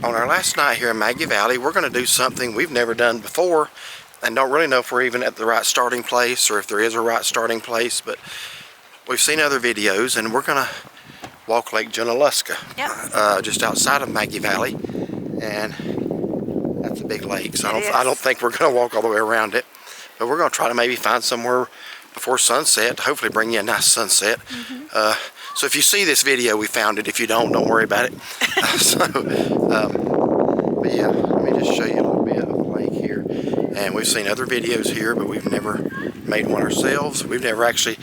On our last night here in Maggie Valley, we're going to do something we've never done before and don't really know if we're even at the right starting place or if there is a right starting place, but we've seen other videos and we're going to walk Lake Junaluska. Yep. Just outside of Maggie Valley, and that's a big lake, so I don't think we're going to walk all the way around it, but we're going to try to maybe find somewhere before sunset to hopefully bring you a nice sunset. So if you see this video, we found it. If you don't worry about it. But yeah, let me just show you a little bit of the lake here. And we've seen other videos here, but we've never made one ourselves. We've never actually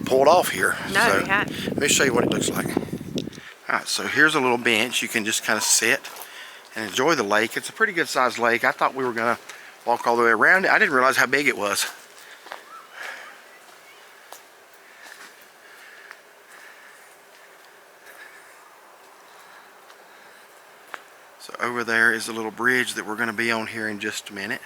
pulled off here. No, so we haven't. let me show you what it looks like. Alright, so here's a little bench. You can just kind of sit and enjoy the lake. It's a pretty good sized lake. I thought we were going to walk all the way around it. I didn't realize how big it was. So over there is a little bridge that we're going to be on here in just a minute.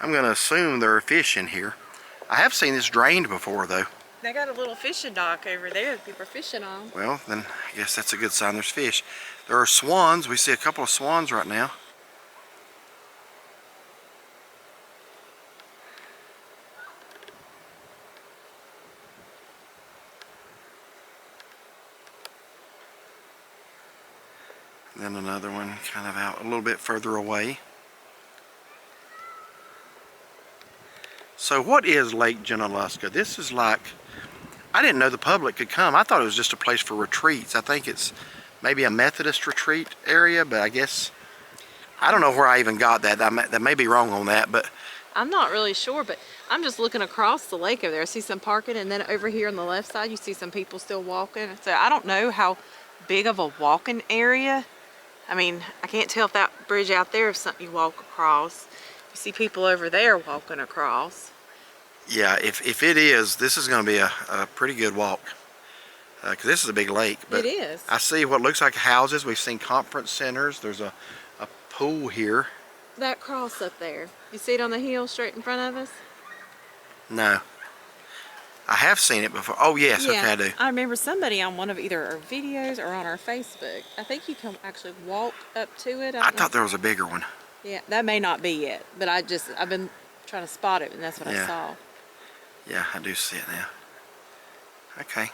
I'm going to assume there are fish in here. I have seen this drained before though. They got a little fishing dock over there that people are fishing on. Well, then I guess that's a good sign there's fish. There are swans. We see a couple of swans right now. Then another one kind of out a little bit further away. So what is Lake Junaluska? This is like, I didn't know the public could come. I thought it was just a place for retreats. I think it's maybe a Methodist retreat area, but I guess, I don't know where I even got that. That may be wrong on that, but. I'm not really sure, but I'm just looking across the lake over there. I see some parking, and then over here on the left side, you see some people still walking. So I don't know how big of a walking area. I mean, I can't tell if that bridge out there is something you walk across. You see people over there walking across. Yeah, if it is, this is going to be a pretty good walk. Because this is a big lake. But it is. I see what looks like houses. We've seen conference centers. There's a pool here. That cross up there. You see it on the hill straight in front of us? No. I have seen it before. Oh, yes. Yeah, Okay, I do. I remember somebody on one of either our videos or on our Facebook. I think you can actually walk up to it. I thought there was a bigger one. Yeah, that may not be it, but I've been trying to spot it, and that's what I saw. Yeah, I do see it now. Okay.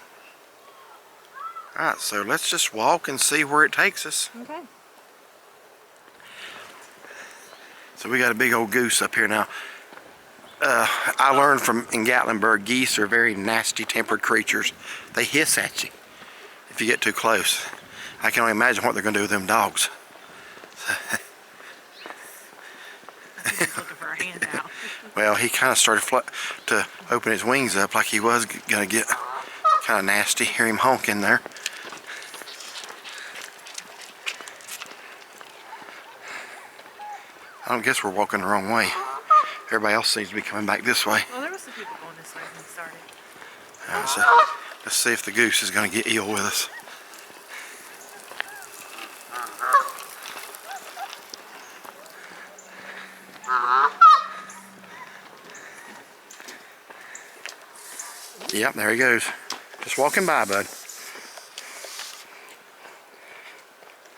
Alright, so let's just walk and see where it takes us. Okay. So we got a big old goose up here now. I learned from in Gatlinburg, geese are very nasty tempered creatures. They hiss at you if you get too close. I can only imagine what they're going to do with them dogs. He's looking for a handout. Well, he kind of started to open his wings up like he was going to get kind of nasty. Hear him honking there. I don't guess we're walking the wrong way. Everybody else seems to be coming back this way. Well, there were some people going this way when we started. Right, so let's see if the goose is going to get ill with us. Yep, there he goes. Just walking by, bud.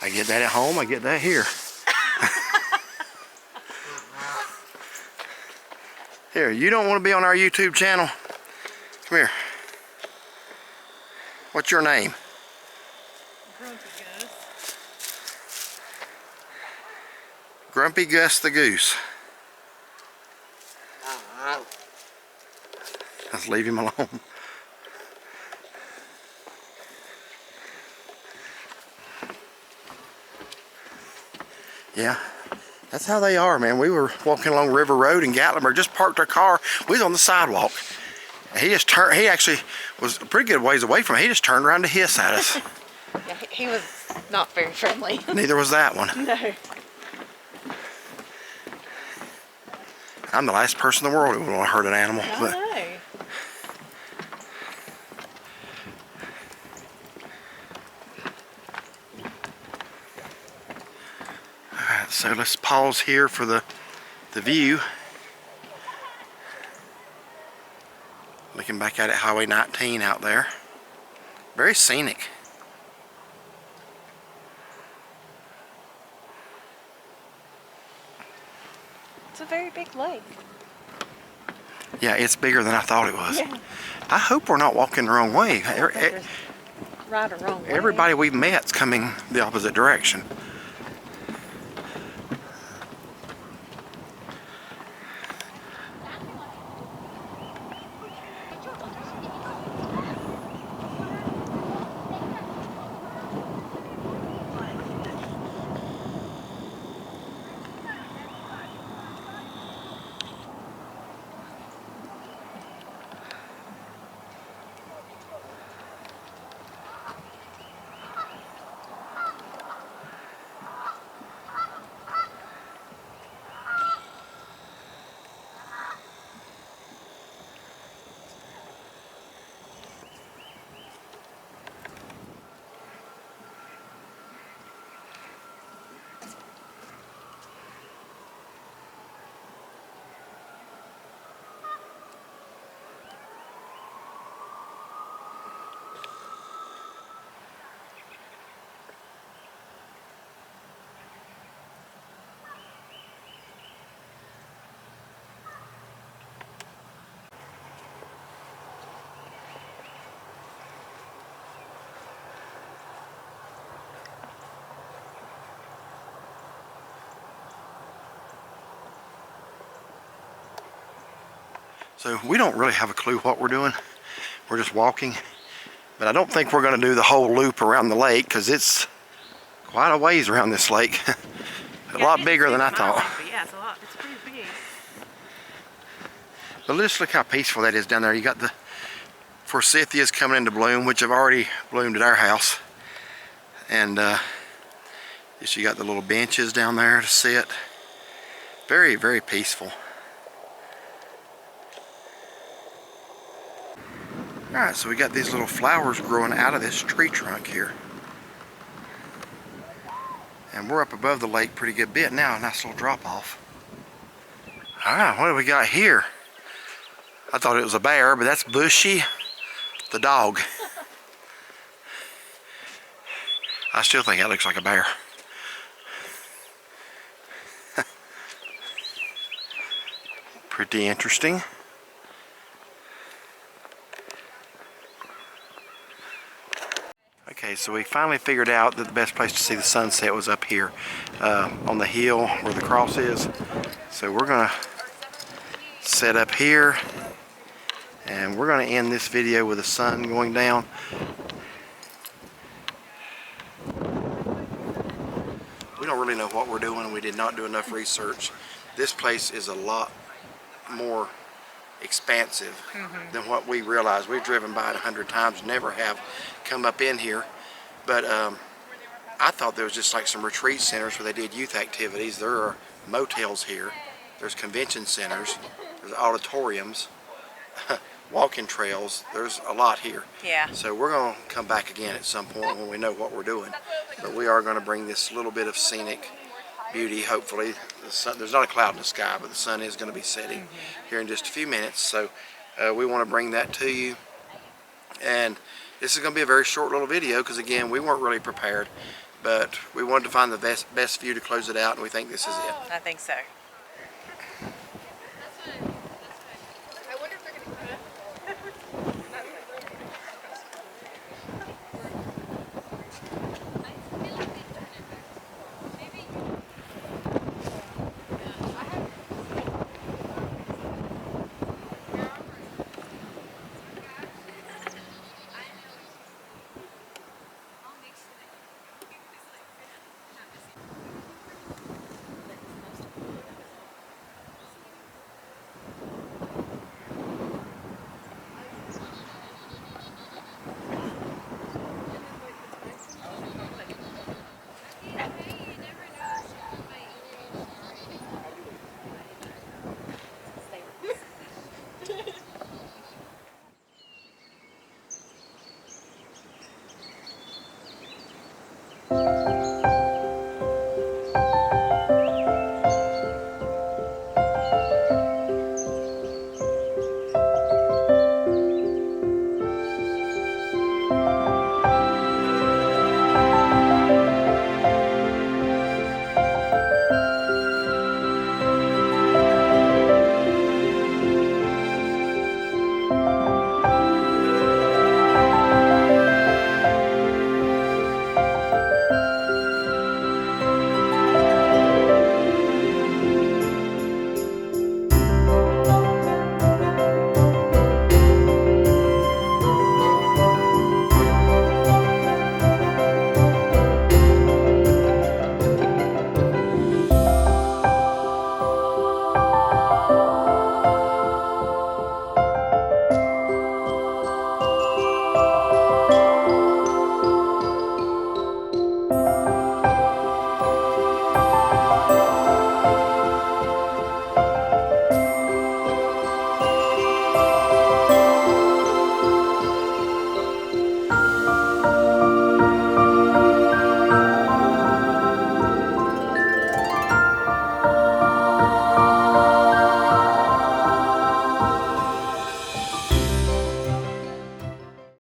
I get that at home, I get that here. Here, you don't want to be on our YouTube channel? Come here. What's your name? Grumpy Gus the Goose. Let's leave him alone. Yeah, that's how they are, man. We were walking along River Road in Gatlinburg, just parked our car. We was on the sidewalk. And he just turned, he actually was a pretty good ways away from it. He just turned around to hiss at us. Yeah, he was not very friendly. Neither was that one. No. I'm the last person in the world who would want to hurt an animal. I know. Alright, so let's pause here for the view. Looking back at it, Highway 19 out there. Very scenic. It's a very big lake. Yeah, it's bigger than I thought it was. Yeah. I hope we're not walking the wrong way. Right or wrong way. Everybody we've met's coming the opposite direction. So we don't really have a clue what we're doing. We're just walking. But I don't think we're going to do the whole loop around the lake because it's quite a ways around this lake. A lot bigger than I thought. Yeah, it's pretty big. But just look how peaceful that is down there. You got the forsythias coming into bloom, which have already bloomed at our house. And you got the little benches down there to sit. Very, very peaceful. Alright, so we got these little flowers growing out of this tree trunk here. And we're up above the lake pretty good bit now, a nice little drop off. Alright, what do we got here? I thought it was a bear, but that's Bushy, the dog. I still think that looks like a bear. Pretty interesting. Okay, so we finally figured out that the best place to see the sunset was up here on the hill where the cross is. So we're gonna set up here and we're gonna end this video with the sun going down. We don't really know what we're doing. We did not do enough research. This place is a lot more expansive than what we realized. We've driven by it 100 times, never have come up in here, but I thought there was just like some retreat centers where they did youth activities. There are motels here, there's convention centers, there's auditoriums, walking trails, there's a lot here. Yeah. So we're going to come back again at some point when we know what we're doing, but we are going to bring this little bit of scenic beauty. Hopefully the sun, there's not a cloud in the sky, but the sun is going to be setting here in just a few minutes, so we want to bring that to you. And this is going to be a very short little video because again we weren't really prepared, but we wanted to find the best view to close it out, and we think this is it. I think so.